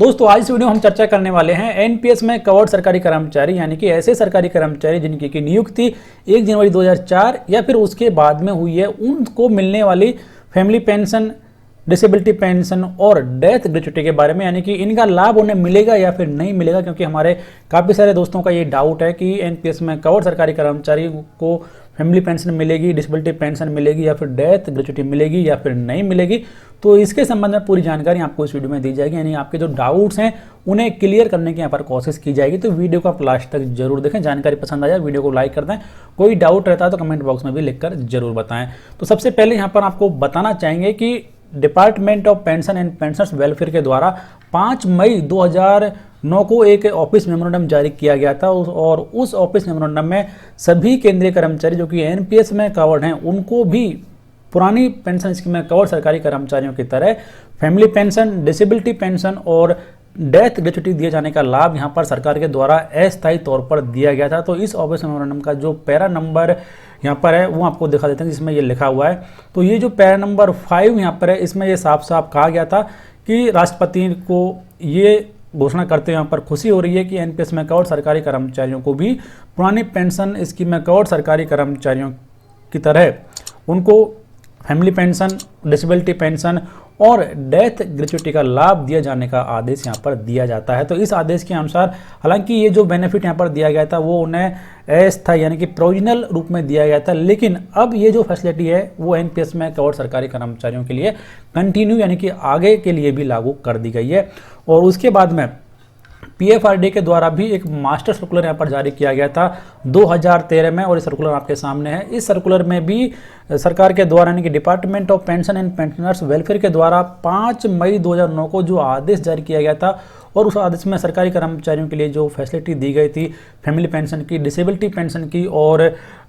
दोस्तों आज इस वीडियो में हम चर्चा करने वाले हैं एनपीएस में कवर्ड सरकारी कर्मचारी यानी कि ऐसे सरकारी कर्मचारी जिनकी की नियुक्ति 1 जनवरी 2004 या फिर उसके बाद में हुई है, उनको मिलने वाली फैमिली पेंशन, डिसेबिलिटी पेंशन और डेथ ग्रेच्युटी के बारे में, यानी कि इनका लाभ उन्हें मिलेगा या फिर नहीं मिलेगा। क्योंकि हमारे काफ़ी सारे दोस्तों का ये डाउट है कि एनपीएस में कवर्ड सरकारी कर्मचारी को फैमिली पेंशन मिलेगी, डिसेबिलिटी पेंशन मिलेगी या फिर डेथ ग्रेच्युटी मिलेगी या फिर नहीं मिलेगी। तो इसके संबंध में पूरी जानकारी आपको इस वीडियो में दी जाएगी, यानी आपके जो डाउट्स हैं उन्हें क्लियर करने की यहाँ पर कोशिश की जाएगी। तो वीडियो को आप लास्ट तक जरूर देखें, जानकारी पसंद आया वीडियो को लाइक कर दें, कोई डाउट रहता है तो कमेंट बॉक्स में भी लिखकर जरूर बताएं। तो सबसे पहले यहाँ पर आपको बताना चाहेंगे कि department of pension and pensioners welfare के द्वारा 5 मई 2009 को एक ऑफिस मेमोरेंडम जारी किया गया था और उस ऑफिस मेमोरेंडम में सभी केंद्रीय कर्मचारी जो कि एनपीएस में कवर्ड हैं उनको भी पुरानी पेंशन स्कीम में कवर्ड सरकारी कर्मचारियों की तरह फैमिली पेंशन, डिसेबिलिटी पेंशन और डेथ ग्रेच्युटी दिए जाने का लाभ यहां पर सरकार के द्वारा अस्थायी तौर पर दिया गया था। तो इस ऑफिस मेमोरेंडम का जो पैरा नंबर यहाँ पर है वो आपको दिखा देते हैं, जिसमें ये लिखा हुआ है। तो ये जो पैरा नंबर 5 यहाँ पर है, इसमें ये साफ साफ कहा गया था कि राष्ट्रपति को ये घोषणा करते हुए यहाँ पर खुशी हो रही है कि एनपीएस में कवर्ड सरकारी कर्मचारियों को भी पुरानी पेंशन स्कीम में कवर्ड सरकारी कर्मचारियों की तरह उनको फैमिली पेंशन, डिसेबिलिटी पेंशन और डेथ ग्रेच्युटी का लाभ दिए जाने का आदेश यहाँ पर दिया जाता है। तो इस आदेश के अनुसार हालांकि ये जो बेनिफिट यहाँ पर दिया गया था वो उन्हें अस्थायी यानी कि प्रोविजनल रूप में दिया गया था, लेकिन अब ये जो फैसिलिटी है वो एनपीएस में कवर्ड सरकारी कर्मचारियों के लिए कंटिन्यू यानी कि आगे के लिए भी लागू कर दी गई है। और उसके बाद में पीएफआरडी के द्वारा भी एक मास्टर सर्कुलर यहाँ पर जारी किया गया था 2013 में, और ये सर्कुलर आपके सामने है। इस सर्कुलर में भी सरकार के द्वारा यानी कि department of pension and pensioners welfare के द्वारा 5 मई 2009 को जो आदेश जारी किया गया था और उस आदेश में सरकारी कर्मचारियों के लिए जो फैसिलिटी दी गई थी फैमिली पेंशन की, डिसेबिलिटी पेंशन की और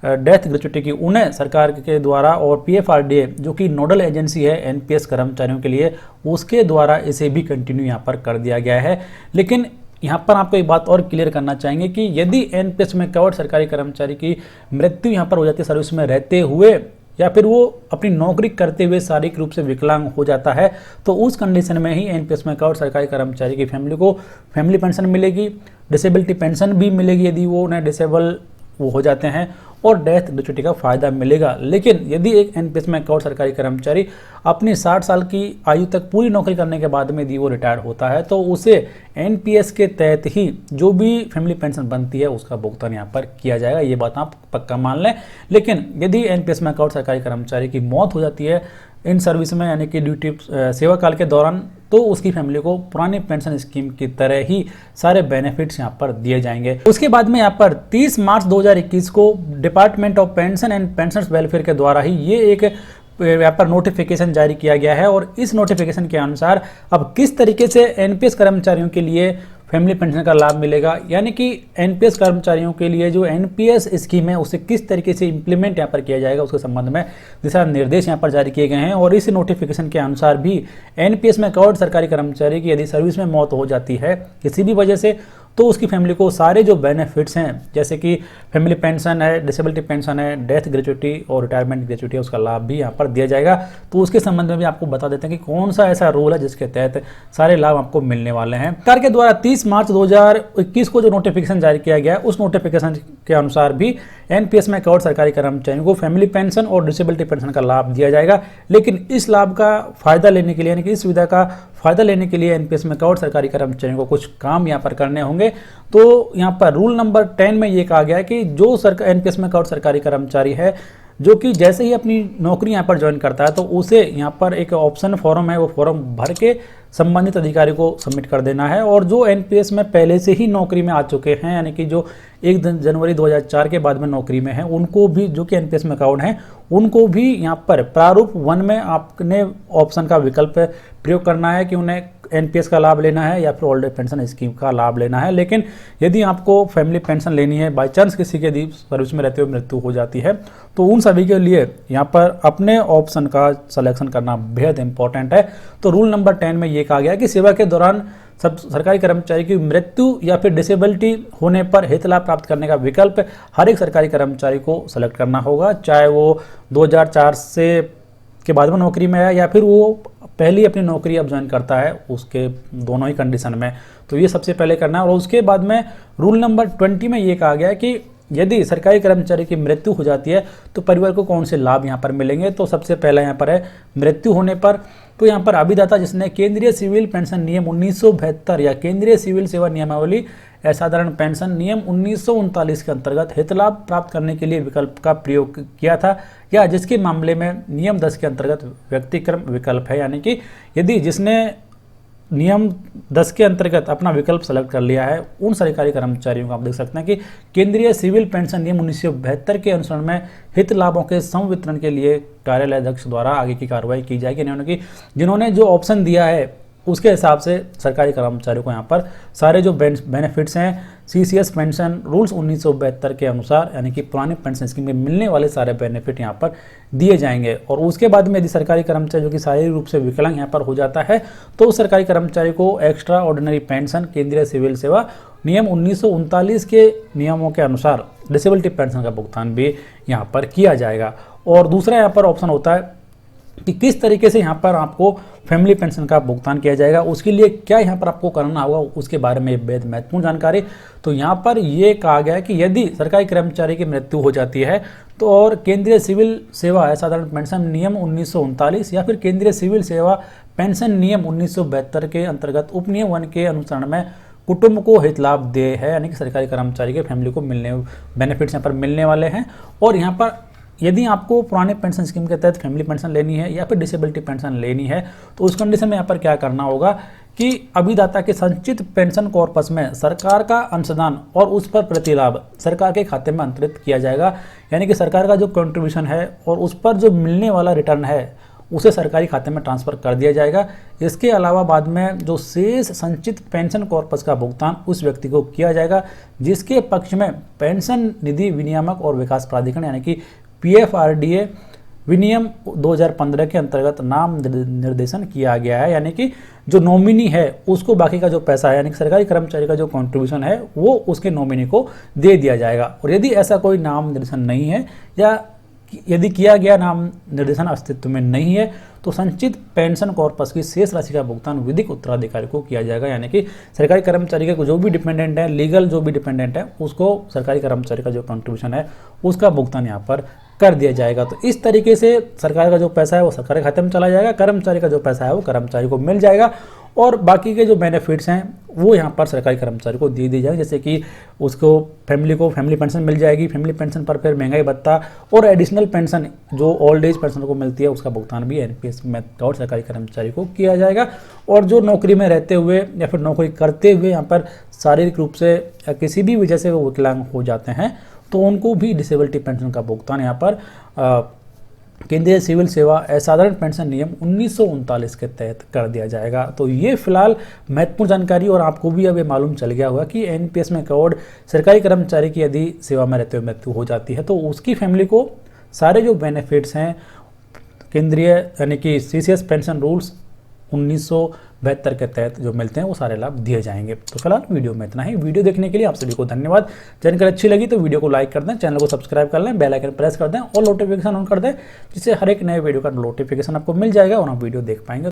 डेथ ग्रेच्युटी की, उन्हें सरकार के द्वारा और पीएफआरडी जो कि नोडल एजेंसी है एनपीएस कर्मचारियों के लिए, उसके द्वारा इसे भी कंटिन्यू यहाँ पर कर दिया गया है। लेकिन यहाँ पर आपको एक बात और क्लियर करना चाहेंगे कि यदि एनपीएस में कवर्ड सरकारी कर्मचारी की मृत्यु यहाँ पर हो जाती है सर्विस में रहते हुए या फिर वो अपनी नौकरी करते हुए शारीरिक रूप से विकलांग हो जाता है, तो उस कंडीशन में ही एनपीएस में कवर्ड सरकारी कर्मचारी की फैमिली को फैमिली पेंशन मिलेगी, डिसेबिलिटी पेंशन भी मिलेगी यदि वो उन्हें डिसेबल वो हो जाते हैं, और डेथ ग्रेच्युटी का फायदा मिलेगा। लेकिन यदि एक एनपीएस में कवर्ड सरकारी कर्मचारी अपनी 60 साल की आयु तक पूरी नौकरी करने के बाद में यदि वो रिटायर्ड होता है तो उसे एनपीएस के तहत ही जो भी फैमिली पेंशन बनती है उसका भुगतान यहाँ पर किया जाएगा, ये बात आप पक्का मान लें। लेकिन यदि एनपीएस में कवर्ड सरकारी कर्मचारी की मौत हो जाती है इन सर्विस में यानी कि ड्यूटी सेवा काल के दौरान, तो उसकी फैमिली को पुरानी पेंशन स्कीम की तरह ही सारे बेनिफिट्स यहाँ पर दिए जाएंगे। उसके बाद में यहाँ पर 30 मार्च 2021 को department of pension and pensioners welfare के द्वारा ही ये एक यहाँ पर नोटिफिकेशन जारी किया गया है और इस नोटिफिकेशन के अनुसार अब किस तरीके से एनपीएस कर्मचारियों के लिए फैमिली पेंशन का लाभ मिलेगा, यानी कि एनपीएस कर्मचारियों के लिए जो एनपीएस स्कीम है उसे किस तरीके से इंप्लीमेंट यहाँ पर किया जाएगा उसके संबंध में दिशा निर्देश यहाँ पर जारी किए गए हैं। और इस नोटिफिकेशन के अनुसार भी एनपीएस में कवर्ड सरकारी कर्मचारी की यदि सर्विस में मौत हो जाती है किसी भी वजह से, तो उसकी फैमिली को सारे जो बेनिफिट्स हैं जैसे कि फैमिली पेंशन है, डिसेबिलिटी पेंशन है, डेथ ग्रेच्युटी और रिटायरमेंट ग्रेच्युटी है, उसका लाभ भी यहाँ पर दिया जाएगा। तो उसके संबंध में भी आपको बता देते हैं कि कौन सा ऐसा रूल है जिसके तहत सारे लाभ आपको मिलने वाले हैं। सरकार के द्वारा 30 मार्च 2021 को जो नोटिफिकेशन जारी किया गया है उस नोटिफिकेशन के अनुसार भी एनपीएस में कवर्ड सरकारी कर्मचारियों को फैमिली पेंशन और डिसेबिलिटी पेंशन का लाभ दिया जाएगा। लेकिन इस लाभ का फायदा लेने के लिए यानी कि इस सुविधा का फायदा लेने के लिए एनपीएस में कवर्ड सरकारी कर्मचारियों को कुछ काम यहाँ पर करने होंगे। तो यहाँ पर रूल नंबर 10 में ये कहा गया है कि जो एनपीएस में कवर्ड सरकारी कर्मचारी है जो कि जैसे ही अपनी नौकरी यहाँ पर ज्वाइन करता है तो उसे यहाँ पर एक ऑप्शन फॉर्म है, वो फॉर्म भर के संबंधित अधिकारी को सबमिट कर देना है। और जो एनपीएस में पहले से ही नौकरी में आ चुके हैं यानी कि जो 1 जनवरी 2004 के बाद में नौकरी में हैं उनको भी, जो कि एनपीएस में कवर्ड हैं, उनको भी यहाँ पर प्रारूप 1 में आपने ऑप्शन का विकल्प प्रयोग करना है कि उन्हें एनपीएस का लाभ लेना है या फिर ओल्ड एज पेंशन स्कीम का लाभ लेना है। लेकिन यदि आपको फैमिली पेंशन लेनी है, बाई चांस किसी के यदि सर्विस में रहते हुए मृत्यु हो जाती है, तो उन सभी के लिए यहाँ पर अपने ऑप्शन का सिलेक्शन करना बेहद इंपॉर्टेंट है। तो रूल नंबर 10 में ये कहा गया कि सेवा के दौरान सब सरकारी कर्मचारी की मृत्यु या फिर डिसेबिलिटी होने पर हित लाभ प्राप्त करने का विकल्प हर एक सरकारी कर्मचारी को सेलेक्ट करना होगा, चाहे वो 2004 से के बाद में नौकरी में आया या फिर वो पहली अपनी नौकरी अब ज्वाइन करता है, उसके दोनों ही कंडीशन में, तो ये सबसे पहले करना है। और उसके बाद में रूल नंबर 20 में ये कहा गया है कि यदि सरकारी कर्मचारी की मृत्यु हो जाती है तो परिवार को कौन से लाभ यहाँ पर मिलेंगे। तो सबसे पहला यहाँ पर है मृत्यु होने पर, तो यहाँ पर अभिदाता जिसने केंद्रीय सिविल पेंशन नियम 1972 या केंद्रीय सिविल सेवा नियमावली असाधारण पेंशन नियम 1939 के अंतर्गत हित लाभ प्राप्त करने के लिए विकल्प का प्रयोग किया था, या जिसके मामले में नियम 10 के अंतर्गत व्यक्तिक्रम विकल्प है, यानी कि यदि जिसने नियम 10 के अंतर्गत अपना विकल्प सेलेक्ट कर लिया है, उन सरकारी कर्मचारियों को आप देख सकते हैं कि केंद्रीय सिविल पेंशन नियम 1972 के अनुसरण में हित लाभों के समवितरण के लिए कार्यालय अध्यक्ष द्वारा आगे की कार्रवाई की जाएगी। जिन्होंने जो ऑप्शन दिया है उसके हिसाब से सरकारी कर्मचारियों को यहाँ पर सारे जो बेनिफिट्स हैं सीसीएस पेंशन रूल्स 1972 के अनुसार, यानी कि पुरानी पेंशन स्कीम में मिलने वाले सारे बेनिफिट यहाँ पर दिए जाएंगे। और उसके बाद में यदि सरकारी कर्मचारी जो कि शारीरिक रूप से विकलांग यहाँ पर हो जाता है तो उस सरकारी कर्मचारी को एक्स्ट्रा ऑर्डिनरी पेंशन केंद्रीय सिविल सेवा नियम 1939 के नियमों के अनुसार डिसेबिलिटी पेंशन का भुगतान भी यहाँ पर किया जाएगा। और दूसरा यहाँ पर ऑप्शन होता है कि किस तरीके से यहाँ पर आपको फैमिली पेंशन का भुगतान किया जाएगा, उसके लिए क्या यहाँ पर आपको करना होगा, उसके बारे में बेहद महत्वपूर्ण जानकारी। तो यहाँ पर ये कहा गया है कि यदि सरकारी कर्मचारी की मृत्यु हो जाती है तो और केंद्रीय सिविल सेवा असाधारण पेंशन नियम 1939 या फिर केंद्रीय सिविल सेवा पेंशन नियम 1972 के अंतर्गत उपनियम 1 के अनुसरण में कुटुंब को हित लाभ दे है, यानी कि सरकारी कर्मचारी के फैमिली को मिलने बेनिफिट्स यहाँ पर मिलने वाले हैं। और यहाँ पर यदि आपको पुराने पेंशन स्कीम के तहत फैमिली पेंशन लेनी है या फिर डिसेबिलिटी पेंशन लेनी है तो उस कंडीशन में यहाँ पर क्या करना होगा कि अभिदाता के संचित पेंशन कॉर्पस में सरकार का अंशदान और उस पर प्रतिलाभ सरकार के खाते में अंतरित किया जाएगा, यानी कि सरकार का जो कंट्रीब्यूशन है और उस पर जो मिलने वाला रिटर्न है उसे सरकारी खाते में ट्रांसफर कर दिया जाएगा। इसके अलावा बाद में जो शेष संचित पेंशन कॉर्पस का भुगतान उस व्यक्ति को किया जाएगा जिसके पक्ष में पेंशन निधि विनियामक और विकास प्राधिकरण यानी कि PFRDA विनियम 2015 के अंतर्गत नाम निर्देशन किया गया है, यानी कि जो नॉमिनी है उसको बाकी का जो पैसा है यानी कि सरकारी कर्मचारी का जो कंट्रीब्यूशन है वो उसके नॉमिनी को दे दिया जाएगा। और यदि ऐसा कोई नाम निर्देशन नहीं है या यदि किया गया नाम निर्देशन अस्तित्व में नहीं है तो संचित पेंशन कॉर्पस की शेष राशि का भुगतान विधिक उत्तराधिकारी को किया जाएगा, यानी कि सरकारी कर्मचारी के जो भी डिपेंडेंट है, लीगल जो भी डिपेंडेंट है, उसको सरकारी कर्मचारी का जो कंट्रीब्यूशन है उसका भुगतान यहाँ पर कर दिया जाएगा। तो इस तरीके से सरकार का जो पैसा है वो सरकारी खाते में चला जाएगा, कर्मचारी का जो पैसा है वो कर्मचारी को मिल जाएगा और बाकी के जो बेनिफिट्स हैं वो यहाँ पर सरकारी कर्मचारी को दे दी जाएगी, जैसे कि उसको फैमिली पेंशन मिल जाएगी, फैमिली पेंशन पर फिर महंगाई भत्ता और एडिशनल पेंशन जो ओल्ड एज पेंशन को मिलती है उसका भुगतान भी एनपीएस में और सरकारी कर्मचारी को किया जाएगा। और जो नौकरी में रहते हुए या फिर नौकरी करते हुए यहाँ पर शारीरिक रूप से या किसी भी वजह से वो विकलांग हो जाते हैं तो उनको भी डिसेबिलिटी पेंशन का भुगतान यहाँ पर केंद्रीय सिविल सेवा असाधारण पेंशन नियम 1939 के तहत कर दिया जाएगा। तो ये फिलहाल महत्वपूर्ण जानकारी और आपको भी अब ये मालूम चल गया होगा कि एनपीएस में कवर्ड सरकारी कर्मचारी की यदि सेवा में रहते हुए मृत्यु हो जाती है तो उसकी फैमिली को सारे जो बेनिफिट्स हैं केंद्रीय यानी कि सीसीएस पेंशन रूल्स 1972 के तहत जो मिलते हैं वो सारे लाभ दिए जाएंगे। तो फिलहाल वीडियो में इतना ही। वीडियो देखने के लिए आप सभी को धन्यवाद। जानकारी अच्छी लगी तो वीडियो को लाइक कर दें, चैनल को सब्सक्राइब कर लें, बेल आइकन प्रेस कर दें और नोटिफिकेशन ऑन कर दें जिससे हर एक नए वीडियो का नोटिफिकेशन आपको मिल जाएगा और आप वीडियो देख पाएंगे।